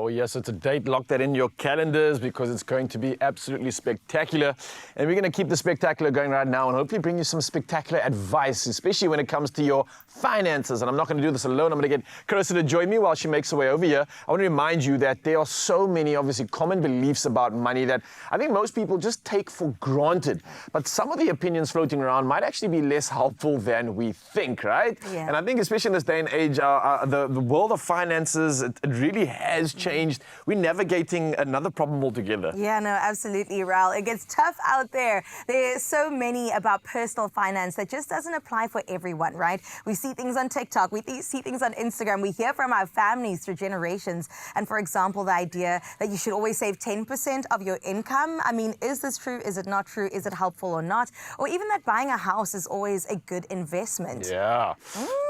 Oh, yes, it's a date. Lock that in your calendars because it's going to be absolutely spectacular. And we're going to keep the spectacular going right now and hopefully bring you some spectacular advice, especially when it comes to your finances. And I'm not going to do this alone. I'm going to get Carissa to join me while she makes her way over here. I want to remind you that there are so many, obviously, common beliefs about money that I think most people just take for granted. But some of the opinions floating around might actually be less helpful than we think, right? Yeah. And I think especially in this day and age, the world of finances, it really has changed. We're navigating another problem altogether. Yeah, no, absolutely, Raul. It gets tough out there. There's so many about personal finance that just doesn't apply for everyone, right? We see things on TikTok, we see things on Instagram, we hear from our families through generations. And for example, the idea that you should always save 10% of your income. I mean, is this true? Is it not true? Is it helpful or not? Or even that buying a house is always a good investment. Yeah.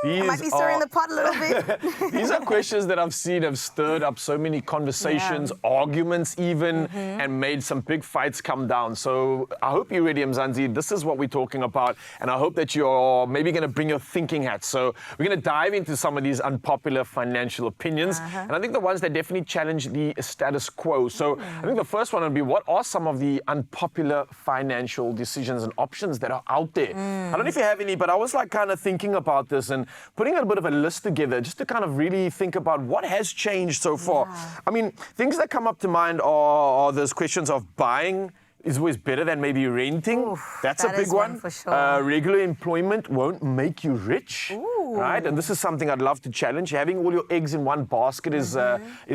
I might be stirring the pot a little bit. These are questions that I've seen have stirred up so many conversations, arguments even, and made some big fights come down. So I hope you're ready, Mzansi. This is what we're talking about, and I hope that you're maybe going to bring your thinking hat. So we're going to dive into some of these unpopular financial opinions, and I think the ones that definitely challenge the status quo. So I think the first one would be, what are some of the unpopular financial decisions and options that are out there? I don't know if you have any, but I was like kind of thinking about this and putting a bit of a list together just to kind of really think about what has changed so far. I mean, things that come up to mind are those questions of buying is always better than maybe renting. Oof, That's that a big is one for sure. Regular employment won't make you rich, right? And this is something I'd love to challenge. Having all your eggs in one basket is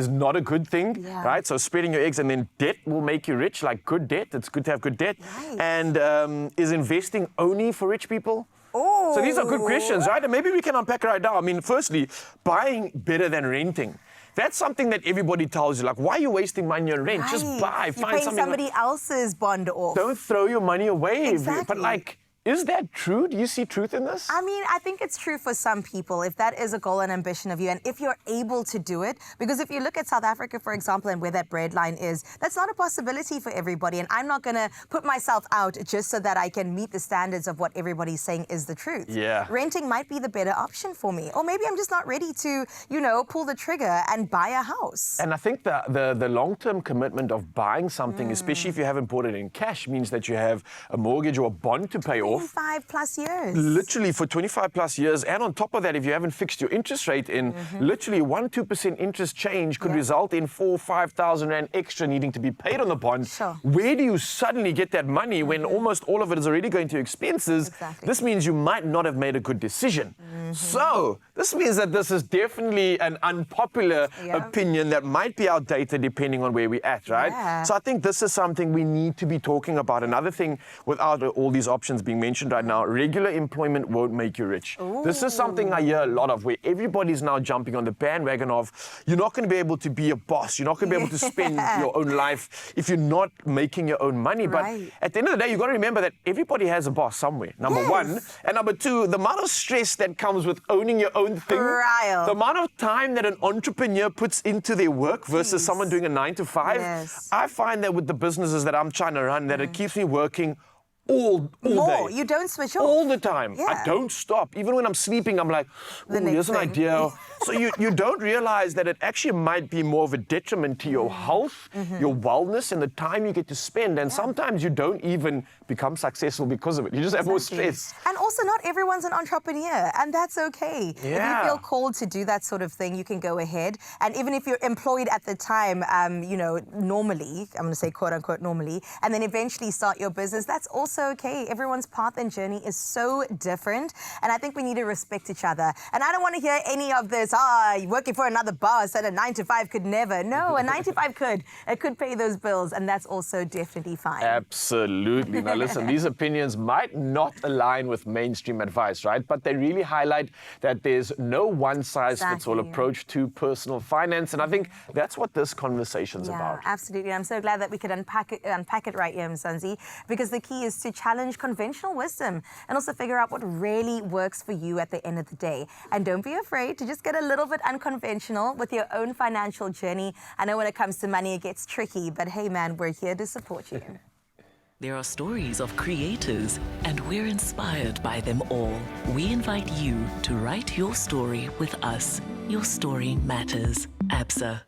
not a good thing, right? So spreading your eggs, and then debt will make you rich, like good debt. It's good to have good debt. Right. And is investing only for rich people? So these are good questions, right? And maybe we can unpack right now. I mean, firstly, buying better than renting. That's something that everybody tells you, like, why are you wasting money on rent? Right. Just buy, You're find paying something. somebody else's bond off. Don't throw your money away. Exactly. But like, is that true? Do you see truth in this? I mean, I think it's true for some people, if that is a goal and ambition of you, and if you're able to do it. Because if you look at South Africa, for example, and where that breadline is, that's not a possibility for everybody. And I'm not going to put myself out just so that I can meet the standards of what everybody's saying is the truth. Yeah. Renting might be the better option for me. Or maybe I'm just not ready to, pull the trigger and buy a house. And I think the long-term commitment of buying something, especially if you haven't bought it in cash, means that you have a mortgage or a bond to pay off. 25 plus years. Literally for 25 plus years. And on top of that, if you haven't fixed your interest rate in, literally 1-2% interest change could result in 4,000 or 5,000 Rand extra needing to be paid on the bond. Sure. Where do you suddenly get that money when almost all of it is already going to expenses? Exactly. This means you might not have made a good decision. So this means that this is definitely an unpopular opinion that might be outdated depending on where we're at, right? Yeah. So I think this is something we need to be talking about. Another thing, without all these options being mentioned right now, regular employment won't make you rich. This is something I hear a lot of, where everybody's now jumping on the bandwagon of, you're not going to be able to be a boss. You're not going to be able to spend your own life if you're not making your own money. Right. But at the end of the day, you've got to remember that everybody has a boss somewhere, number one. And number two, the amount of stress that comes with owning your own thing, the amount of time that an entrepreneur puts into their work versus someone doing a 9 to 5. Yes. I find that with the businesses that I'm trying to run, that it keeps me working all day. You don't switch off. All the time. Yeah. I don't stop. Even when I'm sleeping, I'm like, The ooh, next here's an thing. idea. So you don't realize that it actually might be more of a detriment to your health, your wellness, and the time you get to spend. And sometimes you don't even become successful because of it. You just have more stress. And also, not everyone's an entrepreneur, and that's okay. If Yeah. you feel called to do that sort of thing, you can go ahead. And even if you're employed at the time, normally, I'm going to say quote unquote normally, and then eventually start your business, that's also okay. Everyone's path and journey is so different, and I think we need to respect each other. And I don't want to hear any of this, you're working for another boss and a 9 to 5 could never. No, a 9 to 5 could. It could pay those bills, and that's also definitely fine. Absolutely. Now listen, these opinions might not align with mainstream advice, right? But they really highlight that there's no one-size-fits-all approach to personal finance. And I think that's what this conversation's about. Absolutely. I'm so glad that we could unpack it right here, Mzansi, because the key is to challenge conventional wisdom and also figure out what really works for you at the end of the day. And don't be afraid to just get a little bit unconventional with your own financial journey. I know when it comes to money, it gets tricky, but hey, man, we're here to support you. There are stories of creators, and we're inspired by them all. We invite you to write your story with us. Your story matters. Absa.